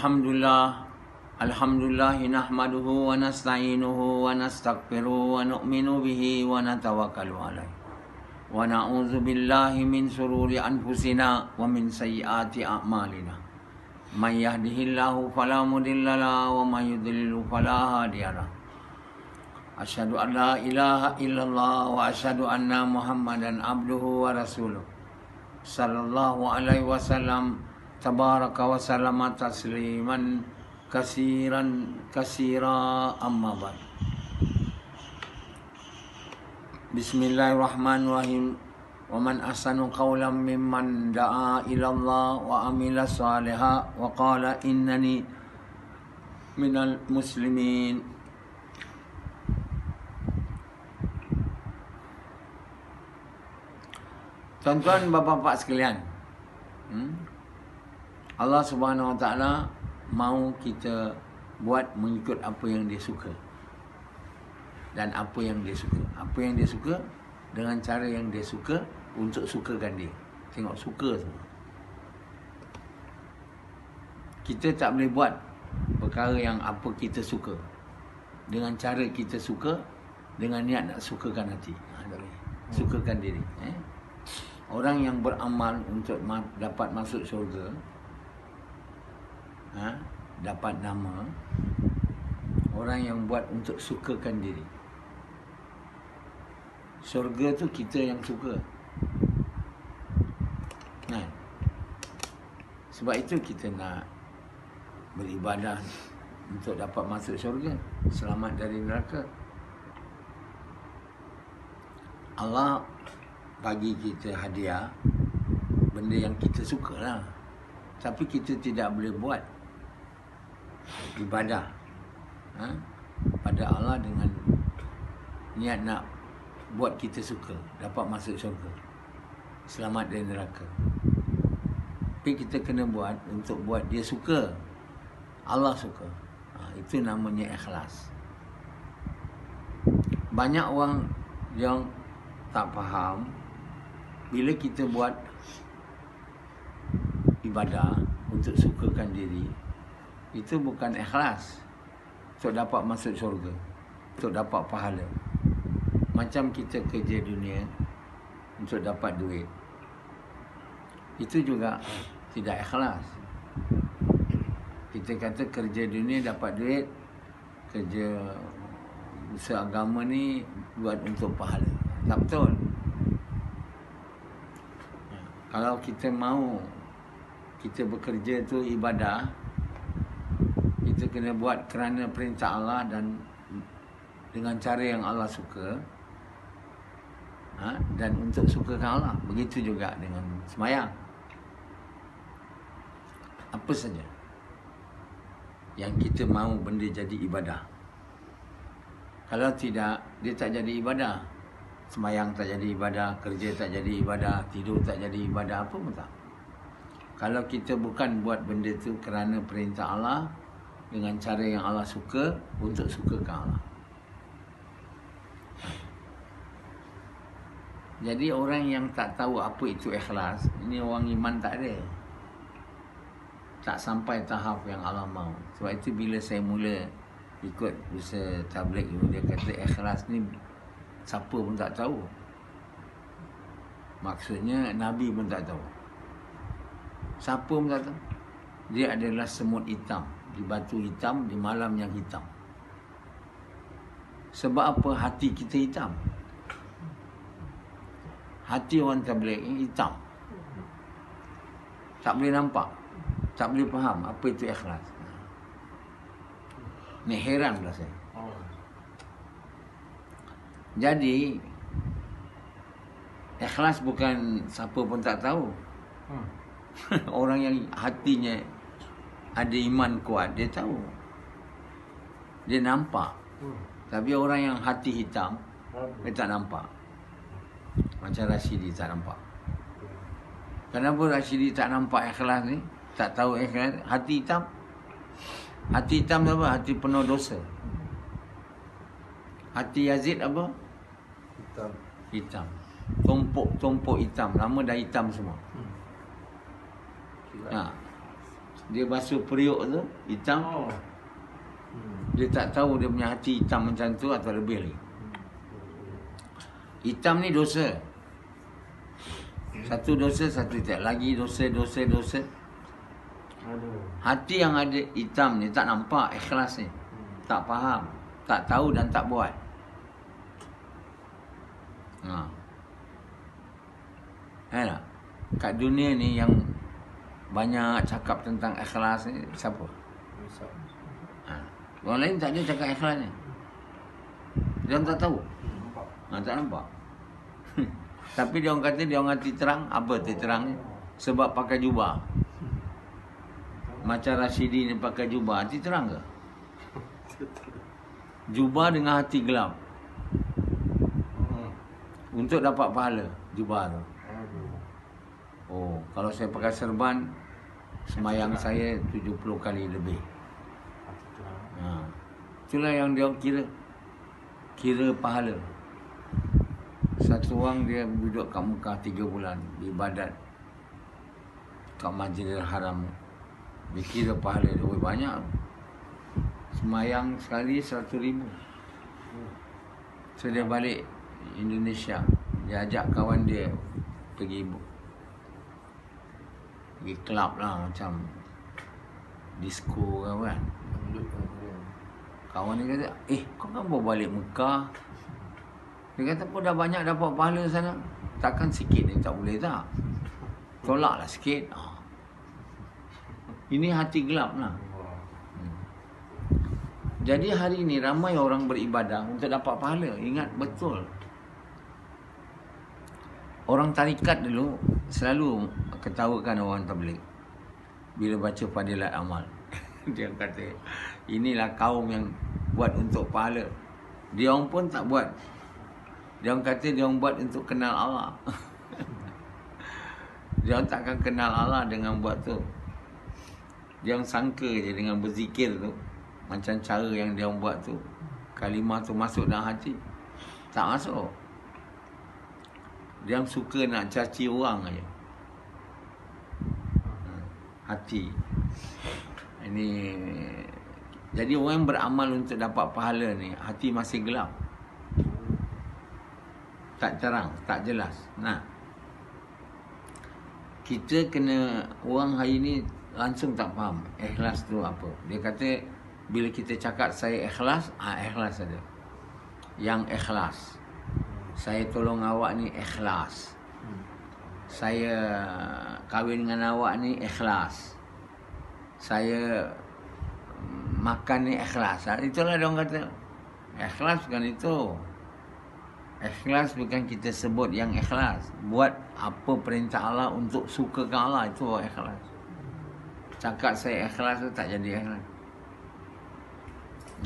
Alhamdulillah nahmaduhu wa nasta'inuhu wa nastaghfiruhu wa nu'minu bihi wa natawakkalu alaihi. Wa na'udzu billahi min shururi anfusina wa min sayyiati a'malina. May yahdihillahu fala mudilla lahu wa may yudlil fala hadiya lahu. Asyhadu an la ilaha illallah wa asyhadu anna Muhammadan abduhu wa rasuluh. Sallallahu alaihi wasallam tabaraka wa sallama tasliman kasira amma ba'd. Bismillahirrahmanirrahim. Wa man ahsanu qawlan mimman da'a ila Allah wa amila salihan wa qala innani minal muslimin. Tuan-tuan, bapa-bapa sekalian, Allah Subhanahu Wa Taala mau kita buat mengikut apa yang Dia suka dan apa yang Dia suka. Apa yang Dia suka dengan cara yang Dia suka untuk sukakan Dia. Tengok, suka semua. Kita tak boleh buat perkara yang apa kita suka dengan cara kita suka, dengan niat nak sukakan hati. Tak boleh. Sukakan diri. Orang yang beramal untuk dapat masuk syurga, dapat nama. Orang yang buat untuk sukakan diri. Syurga tu kita yang suka. Sebab itu kita nak beribadah untuk dapat masuk syurga, selamat dari neraka. Allah bagi kita hadiah benda yang kita suka lah. Tapi kita tidak boleh buat ibadah pada Allah dengan niat nak buat kita suka, dapat masuk syurga, selamat dari neraka. Tapi kita kena buat untuk buat Dia suka, Allah suka. Itu namanya ikhlas. Banyak orang yang tak faham, bila kita buat ibadah untuk sukakan diri, itu bukan ikhlas untuk dapat masuk syurga, untuk dapat pahala. Macam kita kerja dunia untuk dapat duit, itu juga tidak ikhlas. Kita kata kerja dunia dapat duit, kerja usaha agama ni buat untuk pahala. Tak betul. Kalau kita mahu kita bekerja tu ibadah, kita kena buat kerana perintah Allah dan dengan cara yang Allah suka, dan untuk sukakan Allah. Begitu juga dengan sembahyang. Apa saja yang kita mahu benda jadi ibadah. Kalau tidak, dia tak jadi ibadah. Sembahyang tak jadi ibadah, kerja tak jadi ibadah, tidur tak jadi ibadah, apa pun tak. Kalau kita bukan buat benda tu kerana perintah Allah, dengan cara yang Allah suka, untuk sukakan Allah. Jadi orang yang tak tahu apa itu ikhlas, ini orang iman tak ada. Tak sampai tahap yang Allah mahu. Sebab itu bila saya mula ikut usaha tabligh, dia kata ikhlas ni siapa pun tak tahu. Maksudnya Nabi pun tak tahu. Siapa pun tak tahu. Dia adalah semut hitam di batu hitam di malam yang hitam. Sebab apa hati kita hitam? Hati orang tabligh ini hitam. Tak boleh nampak, tak boleh faham apa itu ikhlas. Ni heran pula saya. Jadi ikhlas bukan siapa pun tak tahu. Orang yang hatinya ada iman kuat, dia tahu, dia nampak. Tapi orang yang hati hitam, dia tak nampak. Macam Rashidi tak nampak. Kenapa Rashidi tak nampak ikhlas ni? Tak tahu ikhlas, hati hitam. Hati hitam apa? Hati penuh dosa. Hati Yazid apa? Hitam. Tumpuk hitam. Lama dah hitam semua. Dia basuh periuk tu hitam. Dia tak tahu dia punya hati hitam macam tu atau lebih lagi. Hitam ni dosa. Satu dosa, satu tidak. Lagi dosa. Hati yang ada hitam ni tak nampak ikhlas ni. Tak faham, tak tahu dan tak buat. Tak? Kat dunia ni yang banyak cakap tentang ikhlas ni siapa? Orang lain tak ada cakap ikhlas ni. Dia orang tak tahu. Tak nampak. Tapi dia orang kata dia orang hati terang. Apa hati terang ni? Sebab pakai jubah. Macam Rashidi ni pakai jubah, hati terang ke? Jubah dengan hati gelap. Untuk dapat pahala jubah tu. Oh, kalau saya pakai serban, semayang saya 70 kali lebih. Itulah yang dia kira pahala. Satu orang dia duduk kat Mekah 3 bulan ibadat kat Masjidil Haram. Dia kira pahala dia banyak. Semayang sekali 100,000. So dia balik Indonesia. Dia ajak kawan dia pergi club lah, macam disco kan. Kawan dia kata, kau kan bawa balik Mekah. Dia kata, pun dah banyak dapat pahala sana. Takkan sikit ni tak boleh tak? Tolaklah sikit. Ini hati gelap lah. Jadi hari ni ramai orang beribadah untuk dapat pahala. Ingat betul. Orang tarikat dulu selalu ketawakan orang tabligh bila baca fadilat amal. Dia kata, inilah kaum yang buat untuk pahala. Dia orang pun tak buat. Dia orang kata dia orang buat untuk kenal Allah. Dia orang takkan kenal Allah dengan buat tu. Dia orang sangka je dengan berzikir tu, macam cara yang dia orang buat tu, kalimah tu masuk dalam hati. Tak masuk. Dia orang suka nak caci orang aja. Hati. Ini jadi orang yang beramal untuk dapat pahala ni, hati masih gelap. Tak terang, tak jelas. Kita kena, orang hari ni langsung tak faham ikhlas tu apa. Dia kata bila kita cakap saya ikhlas, ikhlas ada. Yang ikhlas. Saya tolong awak ni ikhlas. Saya kahwin dengan awak ni ikhlas. Saya makan ni ikhlas. Itulah dia orang kata. Ikhlas bukan itu. Ikhlas bukan kita sebut yang ikhlas. Buat apa perintah Allah untuk sukakan Allah, itu ikhlas. Cakap saya ikhlas tu tak jadi ikhlas.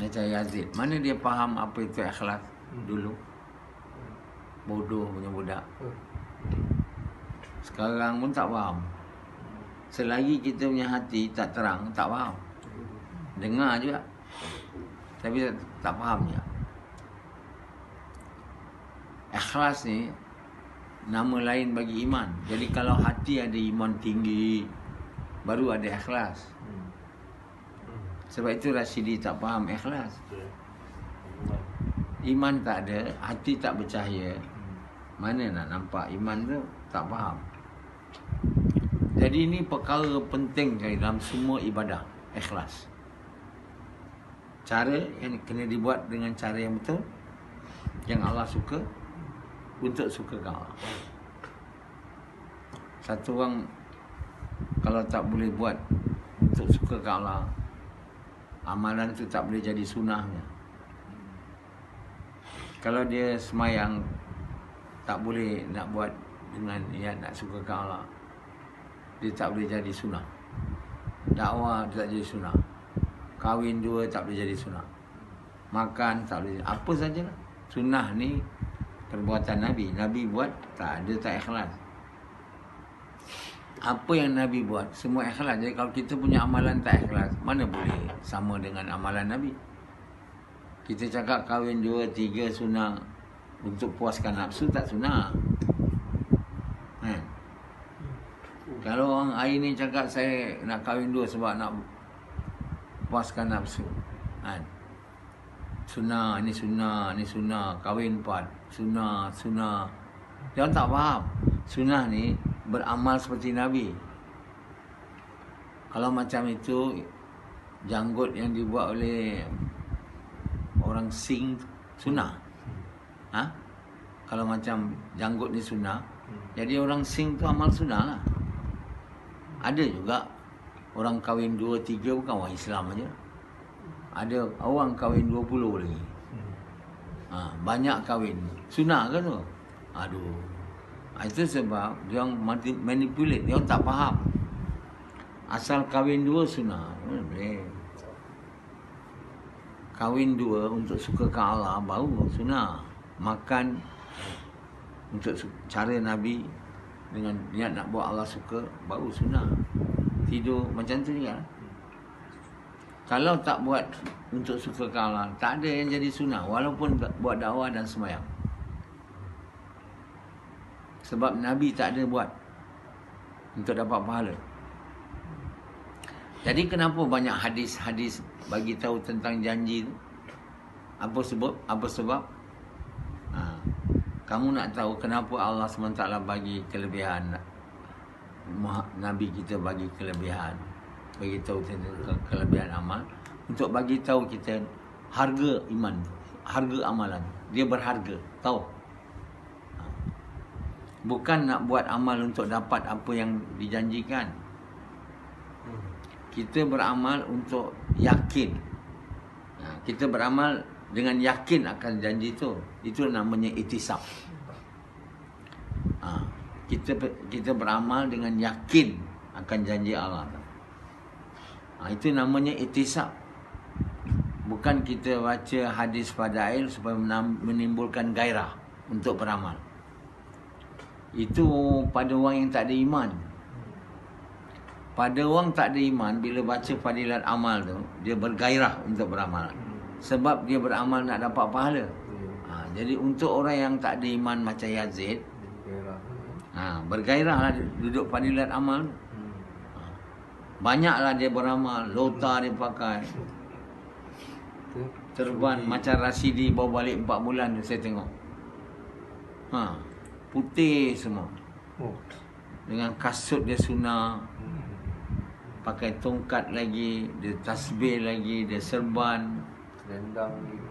Macam Yazid, mana dia faham apa itu ikhlas dulu? Bodoh punya budak. Sekarang pun tak faham. Selagi kita punya hati tak terang, tak faham. Dengar juga, tapi tak faham je. Ikhlas ni nama lain bagi iman. Jadi kalau hati ada iman tinggi, baru ada ikhlas. Sebab itu Rashidi tak faham ikhlas. Iman tak ada, hati tak bercahaya, mana nak nampak iman tu? Tak faham. Jadi ini perkara penting dalam semua ibadah, ikhlas. Cara yang kena dibuat dengan cara yang betul, yang Allah suka, untuk sukakan Allah. Satu orang kalau tak boleh buat untuk sukakan Allah, amalan tu tak boleh jadi sunnahnya. Kalau dia semayang tak boleh nak buat dengan niat nak sukakan Allah, dia tak boleh jadi sunnah. Dakwah dia tak jadi sunnah. Kahwin dua tak boleh jadi sunnah. Makan tak boleh. Apa sajalah. Sunnah ni perbuatan Nabi. Nabi buat tak ada, tak ikhlas. Apa yang Nabi buat semua ikhlas. Jadi kalau kita punya amalan tak ikhlas, mana boleh sama dengan amalan Nabi? Kita cakap kahwin 2, 3 sunnah untuk puaskan nafsu, tak sunnah. Kalau orang hari ni cakap saya nak kahwin 2 sebab nak puaskan nafsu. Kan? Sunnah, ni sunnah, ni sunnah. Kahwin 4. Sunnah, sunnah. Dia orang tak faham. Sunnah ni beramal seperti Nabi. Kalau macam itu, janggut yang dibuat oleh orang Sing sunnah. Ha? Kalau macam janggut ni sunnah, jadi orang Sing tu amal sunnah lah. Ada juga orang kahwin 2, 3 bukan orang Islam aja. Ada orang kahwin 20 lagi. Banyak kahwin. Sunnah ke tu? Aduh. Itu sebab dia orang manipulate, dia orang tak faham. Asal kahwin 2 sunnah. Boleh. Kahwin 2 untuk sukakan Allah baru sunnah. Makan untuk cara Nabi dengan niat nak buat Allah suka baru sunnah. Tidur macam tu juga. Kalau tak buat untuk sukakan Allah, tak ada yang jadi sunnah walaupun buat dakwah dan sembahyang. Sebab Nabi tak ada buat untuk dapat pahala. Jadi kenapa banyak hadis-hadis bagi tahu tentang janji tu? Apa sebab? Kamu nak tahu kenapa Allah SWT bagi kelebihan, Nabi kita bagi kelebihan, bagi tahu tentang kelebihan amal, untuk bagi tahu kita harga iman, harga amalan. Dia berharga, tahu? Bukan nak buat amal untuk dapat apa yang dijanjikan. Kita beramal untuk yakin. Kita beramal dengan yakin akan janji itu. Itu namanya ihtisab. Kita beramal dengan yakin akan janji Allah. Itu namanya ihtisab. Bukan kita baca hadis fadail supaya menimbulkan gairah untuk beramal. Itu pada orang yang tak ada iman. Pada orang tak ada iman, bila baca fadilat amal tu, dia bergairah untuk beramal. Sebab dia beramal nak dapat pahala. Jadi untuk orang yang tak ada iman macam Yazid, bergairahlah duduk fadilat amal. Banyaklah dia beramal, lota dia pakai. Terban macam Rasidi bawa balik 4 bulan tu saya tengok. Putih semua. Dengan kasut dia sunnah. Pakai tongkat lagi, dia tasbih lagi, dia serban. Rendang lagi.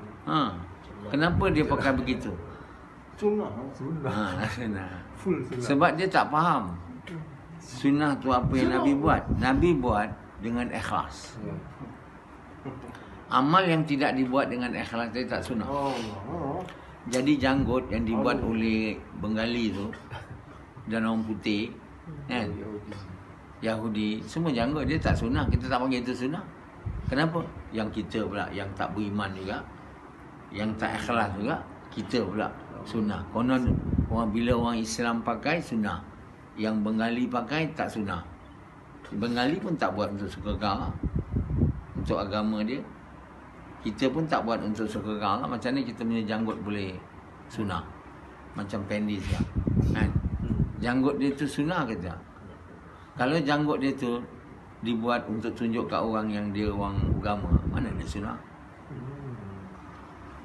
Kenapa dia pakai begitu? Sunnah. Full sunnah. Sebab dia tak faham. Sunnah tu apa yang Nabi buat. Nabi buat dengan ikhlas. Amal yang tidak dibuat dengan ikhlas dia tak sunnah. Jadi janggut yang dibuat oleh Bengali tu dan orang putih, kan? Yahudi, semua janggut dia tak sunnah. Kita tak panggil itu sunnah. Kenapa? Yang kita pula yang tak beriman juga, yang tak ikhlas juga, kita pula sunnah. Konon bila orang Islam pakai sunnah, yang Bengali pakai tak sunnah. Bengali pun tak buat untuk suka Allah, untuk agama dia. Kita pun tak buat untuk suka Allah. Macam mana kita punya janggut boleh sunnah? Macam pendi sekarang, kan? Janggut dia tu sunnah ke tak? Kalau janggut dia tu dibuat untuk tunjuk kat orang yang dia orang agama, mana ada sunnah?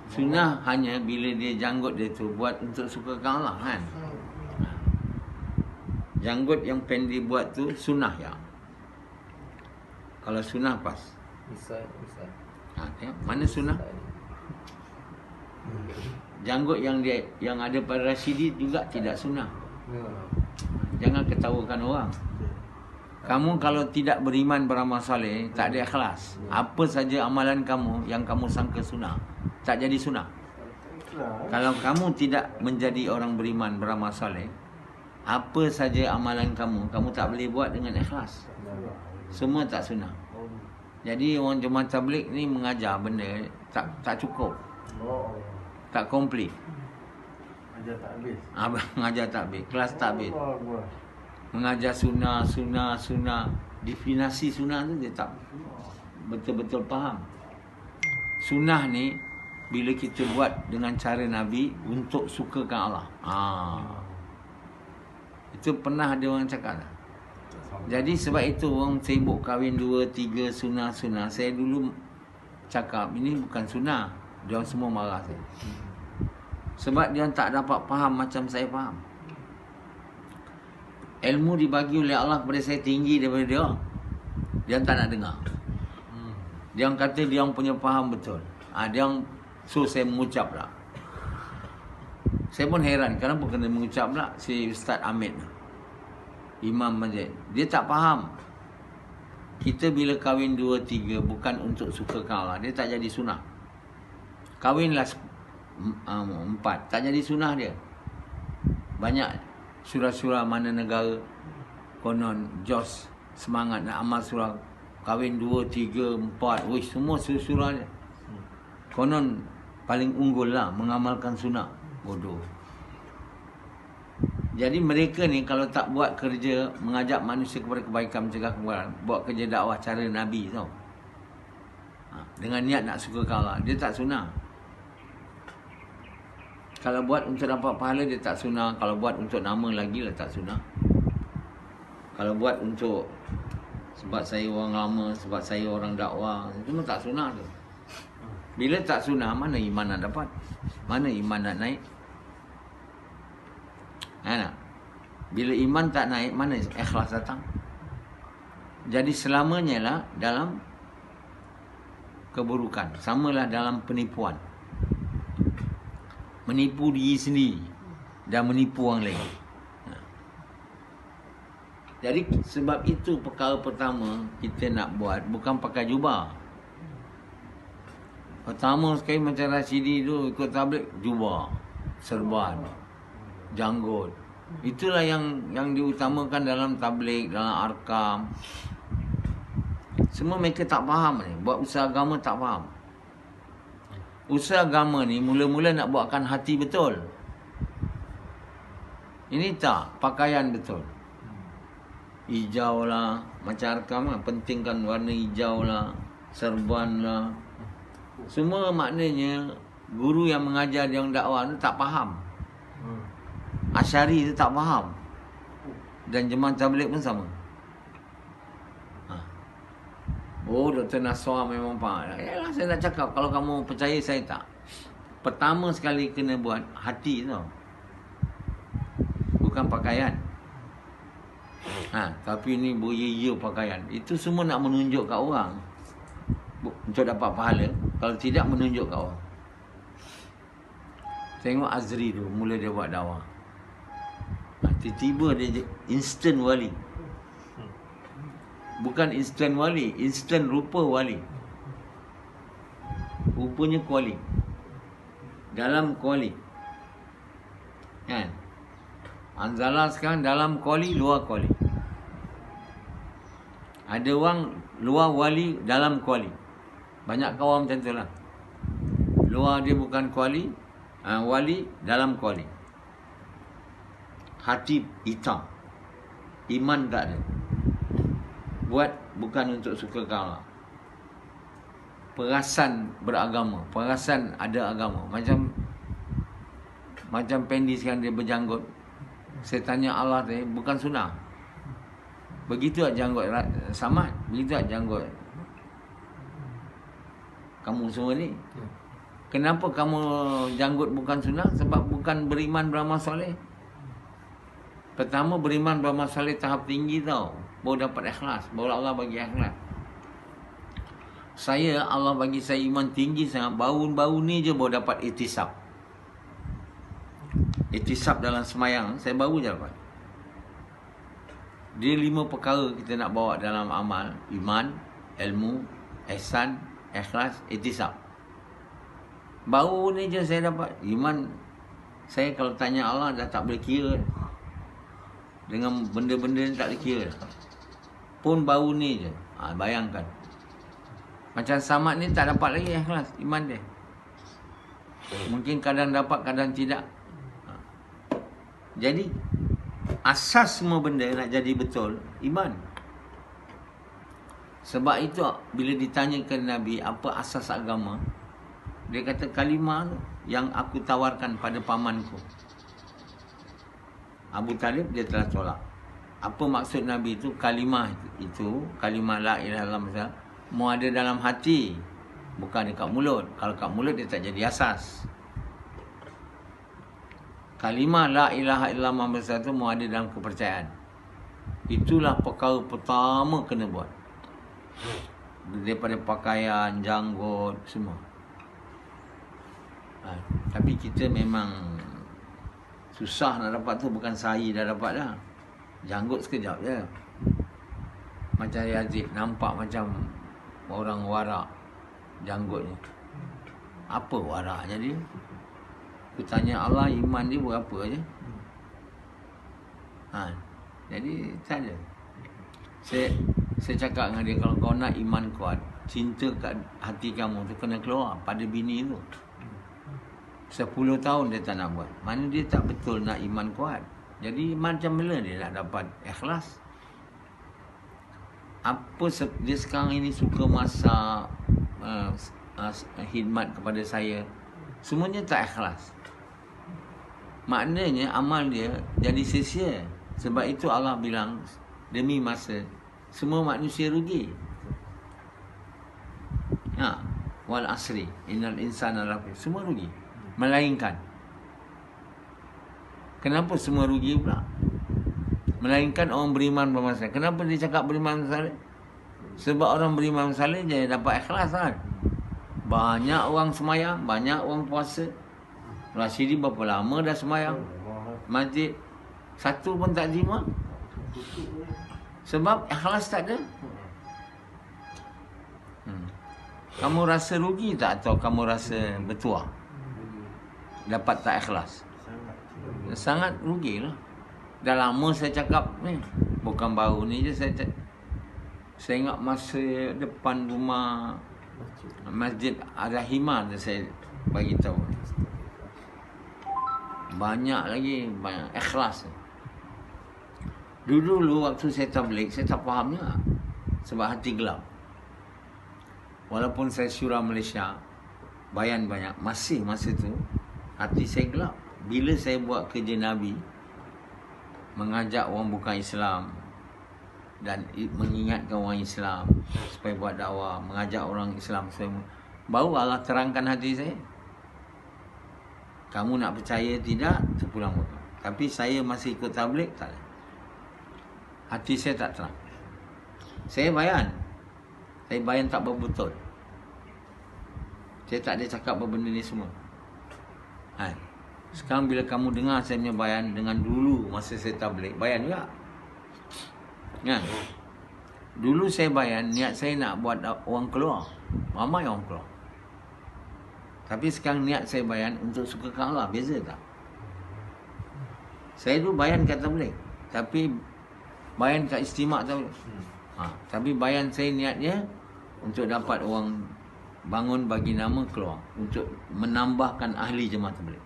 Sunnah hanya bila dia janggut dia tu buat untuk suka Allah, kan? Janggut yang pendi buat tu sunnah ya. Kalau sunnah pas. Misal. Mana sunnah? Janggut yang ada pada Rasidi juga tidak sunnah. Jangan ketawakan orang. Kamu kalau tidak beriman beramal soleh, tak ada ikhlas, apa saja amalan kamu yang kamu sangka sunnah, tak jadi sunnah. Kalau kamu tidak menjadi orang beriman beramal soleh, apa saja amalan kamu tak boleh buat dengan ikhlas. Semua tak sunnah. Jadi orang jemaah tabligh ni mengajar benda tak cukup. Tak komplit. Ajar tak habis. Mengajar tak habis, kelas tak habis. Mengajar sunnah. Definisi sunnah tu dia tak betul-betul faham. Sunnah ni bila kita buat dengan cara Nabi untuk sukakan Allah. Itu pernah ada orang cakap tak? Jadi sebab itu orang sibuk kahwin 2, 3 sunah-sunah. Saya dulu cakap ini bukan sunah. Dia semua marah saya. Sebab dia tak dapat faham macam saya faham. Ilmu dibagi oleh Allah kepada saya tinggi daripada dia. Dia tak nak dengar. Dia kata dia punya faham betul. Dia so saya mengucap lah. Saya pun heran kenapa kena mengucap lah si Ustaz Ahmed, Imam Masjid. Dia tak faham. Kita bila kahwin 2, 3 bukan untuk sukakan Allah. Dia tak jadi sunah. Kahwinlah 4. Tak jadi sunah dia. Banyak surah-surah mana negara konon Jos semangat nak amal surah kahwin 2, 3, 4. Wish semua surah dia. Konon paling unggul lah mengamalkan sunah. Bodoh. Jadi mereka ni kalau tak buat kerja mengajak manusia kepada kebaikan, mencegah kemungkaran, buat kerja dakwah cara Nabi tau. Dengan niat nak sukakan Allah, dia tak sunah. Kalau buat untuk dapat pahala dia tak sunah. Kalau buat untuk nama lagi lah tak sunah. Kalau buat untuk sebab saya orang lama, sebab saya orang dakwah, itu pun tak sunah tu. Bila tak sunah, mana iman nak dapat? Mana iman nak naik? Bila iman tak naik, mana ikhlas datang? Jadi selamanya lah dalam keburukan. Samalah dalam penipuan. Menipu diri sendiri dan menipu orang lain. Jadi sebab itu perkara pertama kita nak buat bukan pakai jubah. Pertama sekali macam Rashidi tu ikut tabligh, jubah, serban, janggut. Itulah yang diutamakan dalam tabligh, dalam arkam. Semua mereka tak faham ni. Buat usaha agama tak faham. Usaha agama ni mula-mula nak buatkan hati betul. Ini tak, pakaian betul. Hijau lah, macam arkam lah, pentingkan warna hijau lah, serban lah. Semua maknanya guru yang mengajar yang dakwah tu tak faham. Asyari tu tak faham. Dan jemaah tabligh pun sama. Oh, Dr. Naswar memang faham. Yalah, saya nak cakap, kalau kamu percaya saya tak. Pertama sekali kena buat hati tau. Bukan pakaian. Tapi ni boya-ya pakaian. Itu semua nak menunjuk kat orang. Untuk dapat pahala. Kalau tidak, menunjuk kat orang. Tengok Azri tu, mula dia buat dakwah. Tiba-tiba dia instant wali. Bukan instant wali, instant rupa wali. Rupanya kuali. Dalam kuali. Kan? Anzala sekarang dalam kuali, luar kuali. Ada orang luar wali, dalam kuali. Banyak kawan macam tu lah. Luar dia bukan kuali, wali, dalam kuali. Hati hitam. Iman tak ada. Buat bukan untuk sukakan Allah. Perasan beragama, perasan ada agama. Macam Pendi sekarang dia berjanggut. Saya tanya Allah tadi, bukan sunnah. Begitu tak janggut Samad? Begitu tak janggut kamu semua ni? Kenapa kamu janggut bukan sunnah? Sebab bukan beriman beramal soleh. Pertama beriman beramal soleh tahap tinggi tau. Baru dapat ikhlas. Baru Allah bagi ikhlas. Saya, Allah bagi saya iman tinggi sangat. Baru ni je baru dapat ihtisab. Ihtisab dalam semayang, saya baru je dapat. Dia 5 perkara kita nak bawa dalam amal. Iman, ilmu, ihsan, ikhlas, ihtisab. Baru ni je saya dapat. Iman, saya kalau tanya Allah dah tak boleh kira. Dengan benda-benda ni tak boleh kira. Pun baru ni je. Bayangkan. Macam Samad ni tak dapat lagi ikhlas, iman dia. Mungkin kadang dapat, kadang tidak. Jadi, asas semua benda nak jadi betul, iman. Sebab itu, bila ditanyakan Nabi, apa asas agama? Dia kata, kalimah yang aku tawarkan pada pamanku. Abu Talib, dia telah tolak. Apa maksud Nabi itu? Kalimah itu, kalimah la ilaha illallah mau ada dalam hati, bukan dekat mulut. Kalau kat mulut dia tak jadi asas. Kalimah la ilaha illallah Muhammad SAW itu mau ada dalam kepercayaan. Itulah perkara pertama kena buat. Daripada pakaian, janggut, semua. Tapi kita memang susah nak dapat tu. Bukan sehari dah dapat dah. Janggut sekejap je. Macam Yazid, nampak macam orang warak janggutnya. Apa waraknya dia? Aku tanya Allah, iman dia berapa je? Jadi tak ada. Saya cakap dengan dia, kalau kau nak iman kuat, cinta kat hati kamu tu kena keluar pada bini tu. 10 tahun dia tak nak buat. Mana dia tak betul nak iman kuat. Jadi macam mana dia nak dapat ikhlas? Dia sekarang ini suka masak, khidmat kepada saya. Semuanya tak ikhlas. Maknanya amal dia jadi sia-sia. Sebab itu Allah bilang demi masa semua manusia rugi. Wal asri innal insana lafi, semua rugi. Melainkan, kenapa semua rugi pula? Melainkan orang beriman bermasalah. Kenapa dia cakap beriman bermasalah? Sebab orang beriman bermasalah dia dapat ikhlas kan. Banyak orang semayang, banyak orang puasa. Rasyidi berapa lama dah semayang? Masjid satu pun tak terima. Sebab ikhlas tak ada. Kamu rasa rugi tak atau kamu rasa bertuah? Dapat tak ikhlas? Sangat rugilah. Dah lama saya cakap ni. Bukan baru ni je saya ingat masa depan rumah Masjid Ar-Rahimah saya bagi tahu. Banyak lagi, banyak ikhlas. Dulu waktu saya tabligh, saya tak faham juga. Sebab hati gelap. Walaupun saya syura Malaysia, bayan banyak, masih masa tu hati saya gelap. Bila saya buat kerja Nabi, mengajak orang bukan Islam dan mengingatkan orang Islam supaya buat dakwah, mengajak orang Islam supaya, baru Allah terangkan hati saya. Kamu nak percaya tidak, terpulang waktu. Tapi saya masih ikut tabligh, tak. Hati saya tak terang. Saya bayan tak berbetul. Saya tak ada cakap benda ni semua. Sekarang bila kamu dengar saya punya bayan dengan dulu masa saya tabligh, bayan juga. Kan? Dulu saya bayan, niat saya nak buat orang keluar. Ramai orang keluar. Tapi sekarang niat saya bayan untuk sukakan Allah. Beza tak? Saya dulu bayan kat tabligh, tapi bayan kat istimak tabligh. Tapi bayan saya niatnya untuk dapat orang bangun bagi nama keluar, untuk menambahkan ahli jemaah tabligh.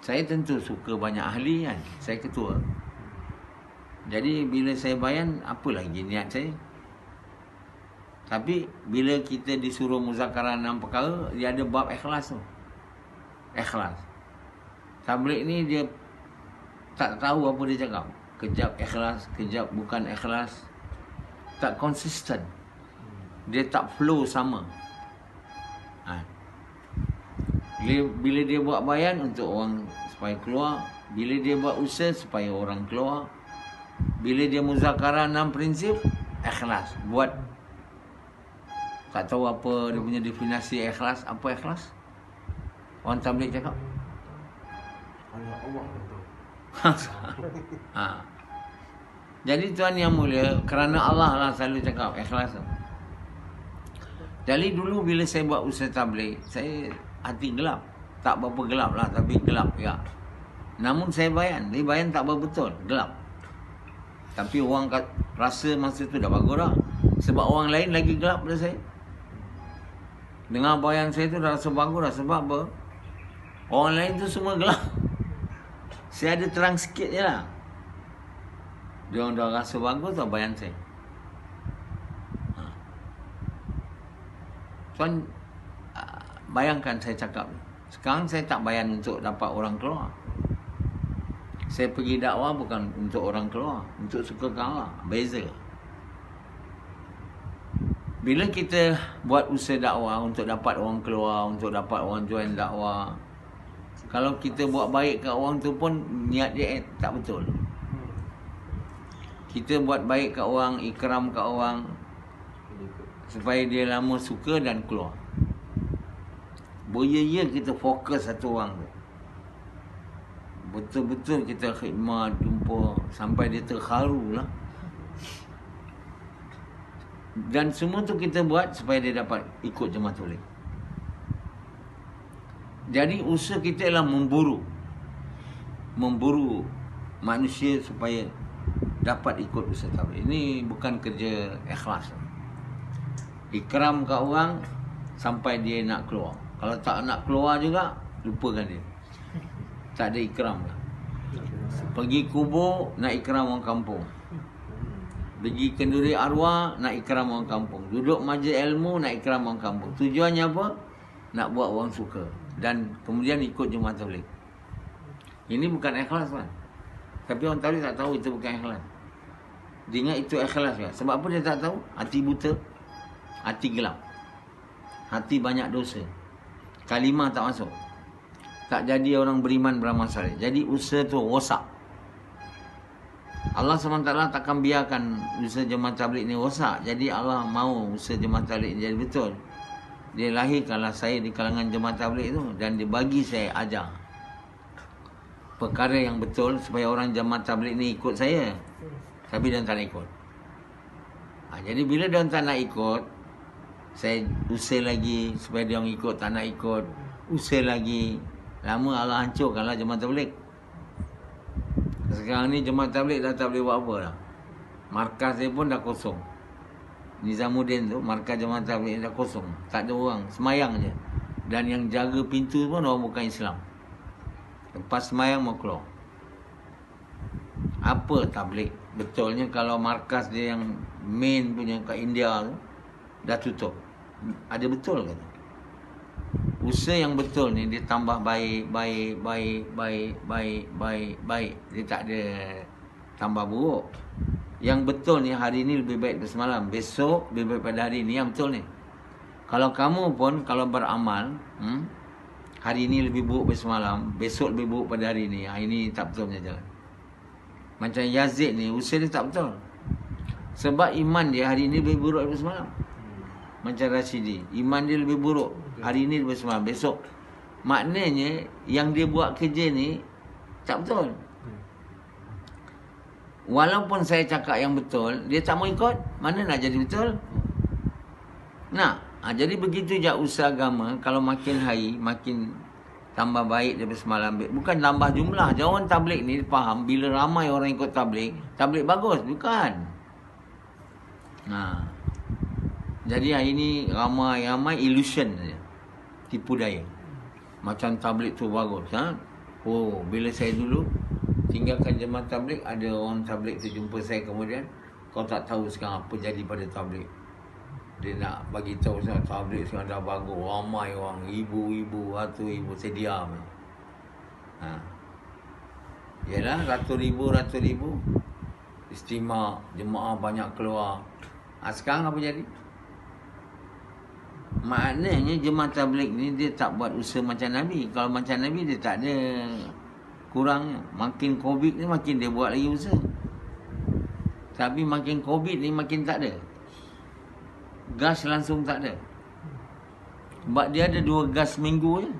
Saya tentu suka banyak ahli kan. Saya ketua. Jadi bila saya bayan, apa lagi niat saya? Tapi bila kita disuruh muzakarah 6 perkara, dia ada bab ikhlas tu. Ikhlas. Tabligh ni dia tak tahu apa dia cakap. Kejap ikhlas, kejap bukan ikhlas. Tak konsisten. Dia tak flow sama. Bila dia buat bayan untuk orang supaya keluar, bila dia buat usaha supaya orang keluar, bila dia muzakarah 6 prinsip, ikhlas. Buat tak tahu apa dia punya definisi ikhlas. Apa ikhlas? Orang tabligh cakap Allah tu. Jadi tuan yang mulia, kerana Allah lah selalu cakap ikhlas. Jadi dulu bila saya buat usaha tabligh, saya hati gelap. Tak berapa gelap lah, tapi gelap ya. Namun saya bayan, dia bayan tak betul, gelap. Tapi orang rasa masa tu dah bagus dah. Sebab orang lain lagi gelap pada saya. Dengar bayan saya tu dah rasa bagus dah. Sebab apa? Orang lain tu semua gelap. Saya ada terang sikit je lah. Dia orang dah rasa bagus tau bayan saya. Tuan, bayangkan saya cakap. Sekarang saya tak bayan untuk dapat orang keluar. Saya pergi dakwah bukan untuk orang keluar, untuk sukakan Allah. Beza. Bila kita buat usaha dakwah untuk dapat orang keluar, untuk dapat orang join dakwah, kalau kita buat baik kat orang tu pun niat dia tak betul. Kita buat baik kat orang, ikram kat orang supaya dia lama suka dan keluar. Beraya kita fokus satu orang tu. Betul-betul kita khidmat, jumpa sampai dia terharu lah. Dan semua tu kita buat supaya dia dapat ikut jemaah tabligh. Jadi usaha kita ialah memburu manusia supaya dapat ikut usaha tabligh. Ini bukan kerja ikhlas. Ikram kat orang sampai dia nak keluar. Kalau tak nak keluar juga, lupakan dia. Tak ada ikram lah. Pergi kubur, nak ikram orang kampung. Pergi kenduri arwah, nak ikram orang kampung. Duduk majlis ilmu, nak ikram orang kampung. Tujuannya apa? Nak buat orang suka. Dan kemudian ikut jemaah tabligh. Ini bukan ikhlas kan. Tapi orang tabligh tak tahu itu bukan ikhlas. Dia ingat itu ikhlas kan. Sebab apa dia tak tahu? Hati buta. Hati gelap. Hati banyak dosa. Kalimah tak masuk. Tak jadi orang beriman beramal saleh. Jadi usaha tu rosak. Allah SWT takkan biarkan usaha jemaah tabligh ni rosak. Jadi Allah mahu usaha jemaah tabligh jadi betul. Dia lahirkanlah saya di kalangan jemaah tabligh tu dan dia bagi saya ajar perkara yang betul supaya orang jemaah tabligh ni ikut saya. Tapi dia tak nak ikut. Jadi bila dia tak nak ikut, saya usaha lagi supaya dia orang ikut, tak nak ikut. Usaha lagi. Lama Allah hancurkanlah jemaah tabligh. Sekarang ni jemaah tabligh dah tak boleh buat apa dah. Markas dia pun dah kosong. Nizamuddin tu, markas jemaah tabligh dah kosong. Tak ada orang, semayang je. Dan yang jaga pintu pun orang bukan Islam. Lepas semayang mau keluar. Apa tabligh? Betulnya kalau markas dia yang main punya kat India tu dah tutup. Ada betul ke tu? Usaha yang betul ni dia tambah baik. Dia tak ada tambah buruk. Yang betul ni hari ni lebih baik daripada semalam. Besok lebih baik pada hari ni. Yang betul ni. Kalau kamu pun kalau beramal, hari ni lebih buruk daripada semalam, besok lebih buruk pada hari ni. Ini tak betul punya jalan. Macam Yazid ni, usaha dia tak betul. Sebab iman dia hari ni lebih buruk daripada semalam. Macam Rashidi, iman dia lebih buruk hari ni daripada semalam, besok. Maknanya yang dia buat kerja ni tak betul. Walaupun saya cakap yang betul, dia tak mau ikut, mana nak jadi betul? Nah, jadi begitu je usaha agama. Kalau makin hari makin tambah baik daripada semalam. Bukan tambah jumlah. Jangan tabligh ni faham bila ramai orang ikut tabligh bagus, bukan. Nah. Jadi hari ni ramai illusion saja. Tipu daya. Macam tabligh tu bagus, ha? Oh, bila saya dulu tinggalkan jemaah tabligh, ada orang tabligh tu jumpa saya kemudian, kau tak tahu sekarang apa jadi pada tabligh. Dia nak bagi tahu saya tabligh sekarang dah bagus, ramai orang, ibu-ibu, ratus ibu, saya diam. Yalah, ratus ribu. Istimewa, jemaah banyak keluar. Sekarang apa jadi? Maknanya jemaah tabligh ni dia tak buat usaha macam Nabi. Kalau macam Nabi dia tak ada kurangnya. Makin Covid ni makin dia buat lagi usaha. Tapi makin Covid ni makin tak ada. Gas langsung tak ada. Sebab dia ada 2 gas seminggu je.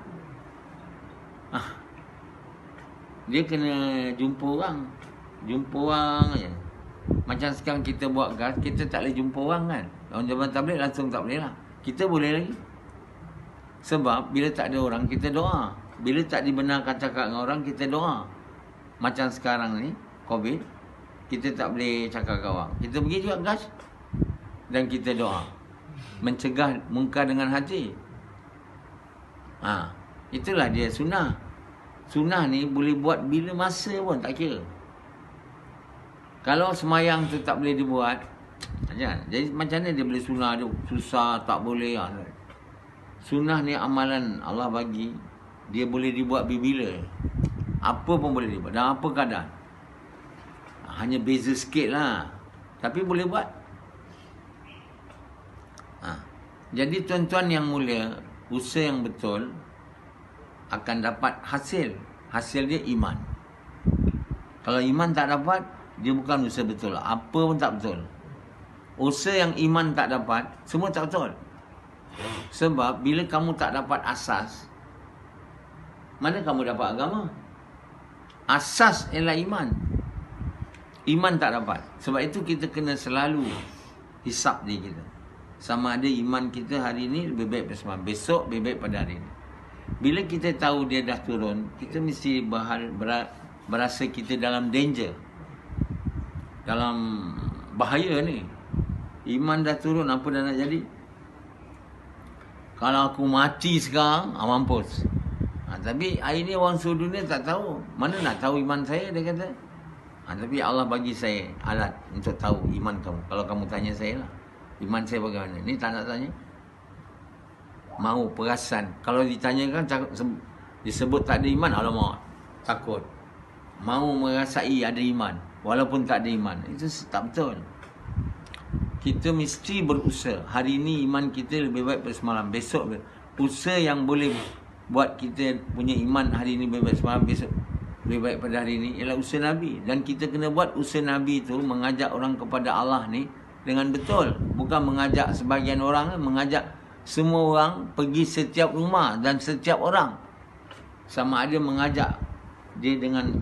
Dia kena jumpa orang. Jumpa orang je. Macam sekarang kita buat gas, kita tak boleh jumpa orang kan. Orang jemaah tabligh langsung tak boleh lah. Kita boleh lagi. Sebab bila tak ada orang, kita doa. Bila tak dibenarkan cakap dengan orang, kita doa. Macam sekarang ni, Covid, kita tak boleh cakap dengan orang. Kita pergi juga gas. Dan kita doa. Mencegah mungkar dengan hati. Itulah dia sunnah. Sunnah ni boleh buat bila masa pun, tak kira. Kalau semayang tu tak boleh dibuat, jadi macam mana dia boleh sunnah tu? Susah, tak boleh. Sunnah ni amalan Allah bagi. Dia boleh dibuat bila. Apa pun boleh dibuat. Dan apa keadaan. Hanya beza sikit lah. Tapi boleh buat. Jadi tuan-tuan yang mulia, usaha yang betul akan dapat hasil. Hasil dia iman. Kalau iman tak dapat, dia bukan usaha betul. Apa pun tak betul. Usaha yang iman tak dapat, semua tak betul. Sebab bila kamu tak dapat asas, mana kamu dapat agama? Asas ialah iman. Iman tak dapat. Sebab itu kita kena selalu hisap diri kita. Sama ada iman kita hari ini lebih baik pada semalam, besok lebih baik pada hari ini. Bila kita tahu dia dah turun, kita mesti berasa kita dalam danger, dalam bahaya ni. Iman dah turun, apa dah nak jadi? Kalau aku mati sekarang, mampus. Tapi hari ni orang seluruh dunia tak tahu. Mana nak tahu iman saya, dia kata. Tapi Allah bagi saya alat untuk tahu iman kamu. Kalau kamu tanya saya lah, iman saya bagaimana? Ni tak nak tanya. Mau perasan. Kalau ditanyakan, disebut tak ada iman, alamak, takut. Mau merasai ada iman, walaupun tak ada iman. Itu tak betul. Kita mesti berusaha. Hari ini iman kita lebih baik pada semalam. Besok, usaha yang boleh buat kita punya iman hari ini lebih baik semalam, besok lebih baik pada hari ini ialah usaha Nabi. Dan kita kena buat usaha Nabi itu, mengajak orang kepada Allah ni dengan betul. Bukan mengajak sebahagian orang, mengajak semua orang pergi setiap rumah dan setiap orang. Sama ada mengajak dia dengan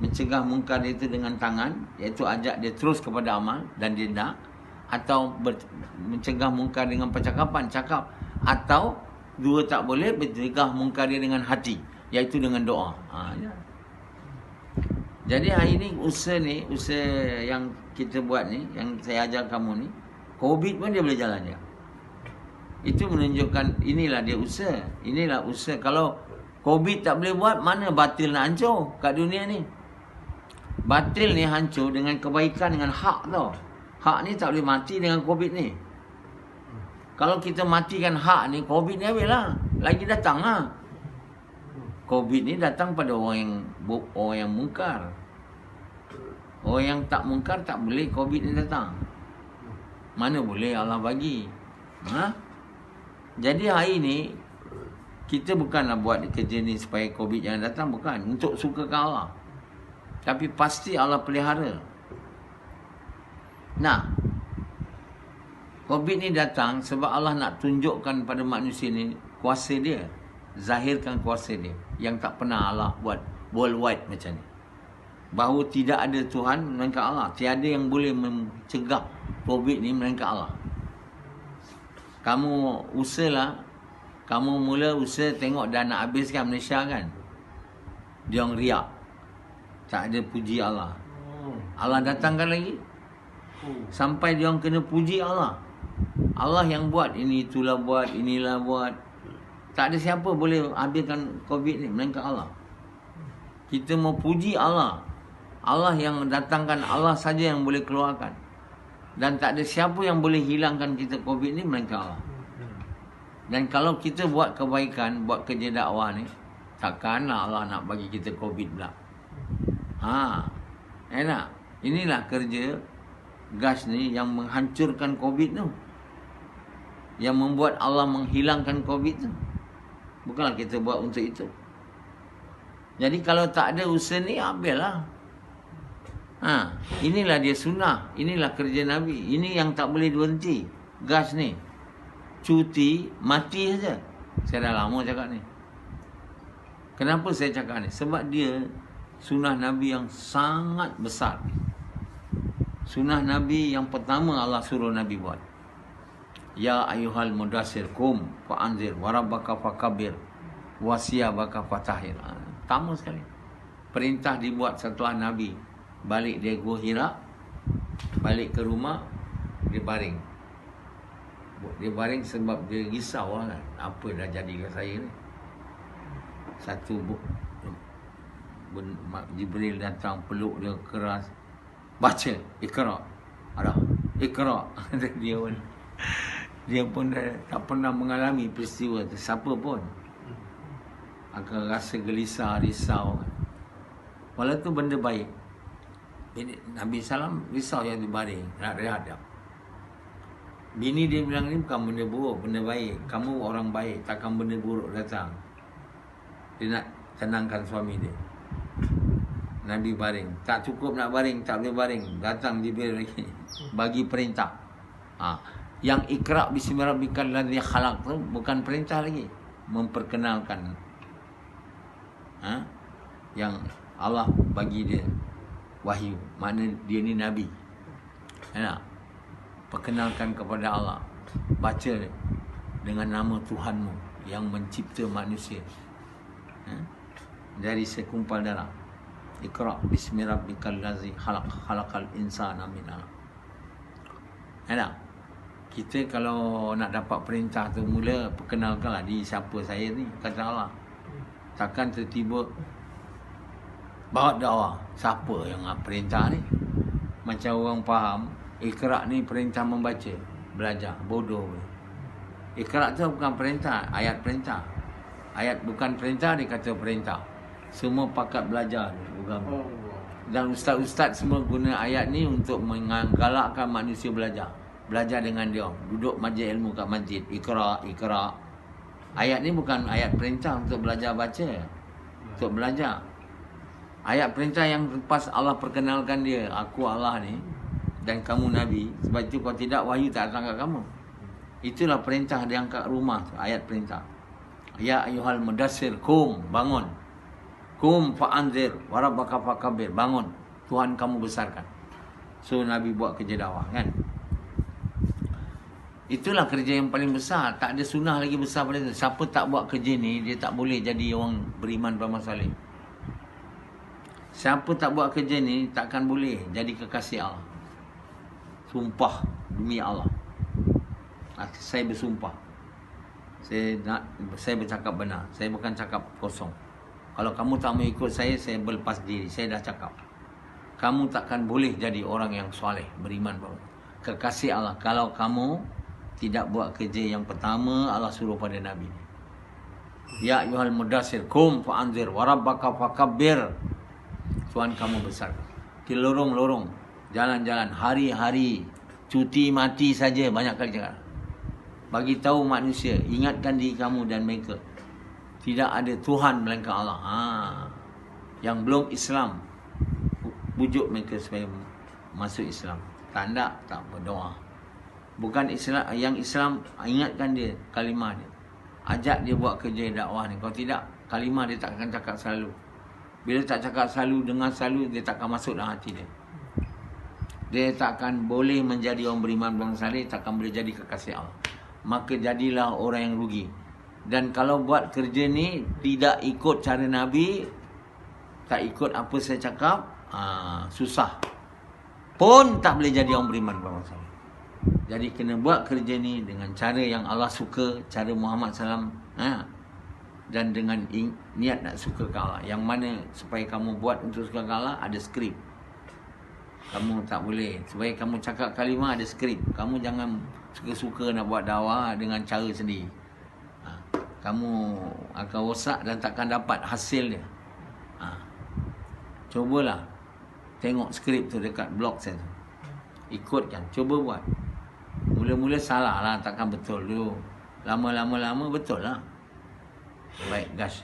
mencegah mungkar itu dengan tangan, iaitu ajak dia terus kepada amal dan dia tak. Atau mencegah mungkar dengan percakapan, cakap. Atau dua tak boleh, mencegah mungkar dia dengan hati, iaitu dengan doa. Ya. Jadi hari ni usaha yang kita buat ni, yang saya ajar kamu ni, COVID pun dia boleh jalan dia. Itu menunjukkan inilah dia usaha. Inilah usaha. Kalau COVID tak boleh buat, mana batil nak hancur kat dunia ni? Batil ni hancur dengan kebaikan, dengan hak tau. Hak ni tak boleh mati dengan COVID ni. Kalau kita matikan hak ni, COVID ni habis lah. Lagi datang lah. COVID ni datang pada orang yang mungkar. Orang yang tak mungkar tak boleh COVID ni datang. Mana boleh Allah bagi. Jadi hari ni kita bukanlah buat kerja ni supaya COVID jangan datang. Bukan. Untuk sukakan Allah. Tapi pasti Allah pelihara. Nah, COVID ni datang sebab Allah nak tunjukkan pada manusia ni kuasa dia. Zahirkan kuasa dia. Yang tak pernah Allah buat worldwide macam ni. Bahawa tidak ada Tuhan melainkan Allah. Tiada yang boleh mencegah COVID ni melainkan Allah. Kamu usahalah. Kamu mula usaha tengok dah nak habiskan Malaysia kan. Dia orang riak. Tak ada puji Allah. Allah datangkan lagi. Sampai dia orang kena puji Allah. Allah yang buat ini, itulah buat, inilah buat. Tak ada siapa boleh habiskan COVID ni melainkan Allah. Kita mau puji Allah. Allah yang datangkan, Allah saja yang boleh keluarkan. Dan tak ada siapa yang boleh hilangkan kita COVID ni melainkan Allah. Dan kalau kita buat kebaikan, buat kerja dakwah ni, takkanlah Allah nak bagi kita COVID pula. Enak. Inilah kerja gas ni yang menghancurkan COVID tu. Yang membuat Allah menghilangkan COVID tu. Bukanlah kita buat untuk itu. Jadi kalau tak ada usaha ni, habislah. Inilah dia sunnah. Inilah kerja Nabi. Ini yang tak boleh berhenti. Gas ni. Cuti, mati saja. Saya dah lama cakap ni. Kenapa saya cakap ni? Sebab dia sunnah Nabi yang sangat besar. Sunnah Nabi yang pertama Allah suruh Nabi buat. Ya ayyuhal mudassir kum fa'anzir warabbaka fakabir wasiyabaka fatahir. Pertama sekali. Perintah dibuat setelah Nabi balik dari Gua Hira, balik ke rumah, dia baring. Dia baring sebab dia risau lah. Apa dah jadi ke saya ni? Satu Jibril datang peluk dia keras. Baca, Iqra. Ada, Iqra. Dia pun dah tak pernah mengalami peristiwa tu. Siapa pun akan rasa gelisah, risau. Walaupun benda baik. Nabi Salam risau yang dibaring, nak rehat dia. Bini dia bilang ni bukan benda buruk, benda baik. Kamu orang baik, takkan benda buruk datang. Dia nak tenangkan suami dia. Nabi baring. Tak cukup nak baring, tak boleh baring. Datang Jibril lagi. Bagi perintah. Yang Iqra' bismi rabbikal ladzi khalaq tu bukan perintah lagi. Memperkenalkan. Yang Allah bagi dia wahyu. Makna dia ni Nabi. Perkenalkan kepada Allah. Baca dengan nama Tuhanmu yang mencipta manusia. Dari sekumpal darah. Iqra' bismi rabbikal ladzi khalaq, khalaqal insana min 'alaq. Kita kalau nak dapat perintah tu mula perkenalkanlah di siapa saya ni, kata Allah. Takkan tertiba bawa dakwah. Siapa yang perintah ni? Macam orang faham Iqra' ni perintah membaca, belajar, bodoh. Iqra' tu bukan perintah, ayat perintah. Ayat bukan perintah, dia kata perintah. Semua pakat belajar agama. Dan ustaz-ustaz semua guna ayat ni untuk menggalakkan manusia belajar. Belajar dengan dia. Duduk majlis ilmu kat masjid. Iqra', Iqra'. Ayat ni bukan ayat perintah untuk belajar baca. Untuk belajar. Ayat perintah yang lepas Allah perkenalkan dia. Aku Allah ni. Dan kamu Nabi. Sebab itu kalau tidak, wahyu tak datang kat kamu. Itulah perintah dia angkat rumah tu. Ayat perintah. Ya ayyuhal mudassir. Kum. Bangun. Kum fa'anzir. Warabbaka fakabir. Bangun. Tuhan kamu besarkan. So Nabi buat kerja dakwah kan. Itulah kerja yang paling besar. Tak ada sunnah lagi besar pada itu. Siapa tak buat kerja ni, dia tak boleh jadi orang beriman beramal soleh. Siapa tak buat kerja ni, takkan boleh jadi kekasih Allah. Sumpah demi Allah. Saya bersumpah. Saya bercakap benar. Saya bukan cakap kosong. Kalau kamu tak mau ikut saya berlepas diri. Saya dah cakap. Kamu takkan boleh jadi orang yang soleh, beriman beramal. Kekasih Allah. Kalau kamu tidak buat kerja yang pertama Allah suruh pada Nabi. Ya ayyuhal mudassir kum fa'anzir warabbaka fakabbir. Tuhan kamu besar. Di lorong-lorong, jalan-jalan, hari-hari, cuti mati saja banyak kali cakap. Bagi tahu manusia, ingatkan diri kamu dan mereka. Tidak ada Tuhan melainkan Allah. Yang belum Islam, bujuk mereka supaya masuk Islam. Tak nak, tak berdoa. Bukan Islam, yang Islam ingatkan dia kalimah dia. Ajak dia buat kerja dakwah ni. Kalau tidak, kalimah dia tak akan cakap selalu. Bila tak cakap selalu, dengar selalu, dia tak akan masuk dalam hati dia. Dia tak akan boleh menjadi orang beriman beramal soleh, tak akan boleh jadi kekasih Allah. Maka jadilah orang yang rugi. Dan kalau buat kerja ni tidak ikut cara Nabi, tak ikut apa saya cakap, susah. Pun tak boleh jadi orang beriman beramal soleh. Jadi kena buat kerja ni dengan cara yang Allah suka, cara Muhammad SAW, dan dengan niat nak suka ke Allah. Yang mana supaya kamu buat untuk suka ke Allah, ada skrip. Kamu tak boleh. Supaya kamu cakap kalimah, ada skrip. Kamu jangan suka-suka nak buat dakwah dengan cara sendiri. Kamu akan rosak dan takkan dapat hasil dia. Cubalah tengok skrip tu dekat blog saya tu. Ikutkan, cuba buat. Mula-mula salah lah, takkan betul dulu. Lama-lama betul lah. Baik, gas.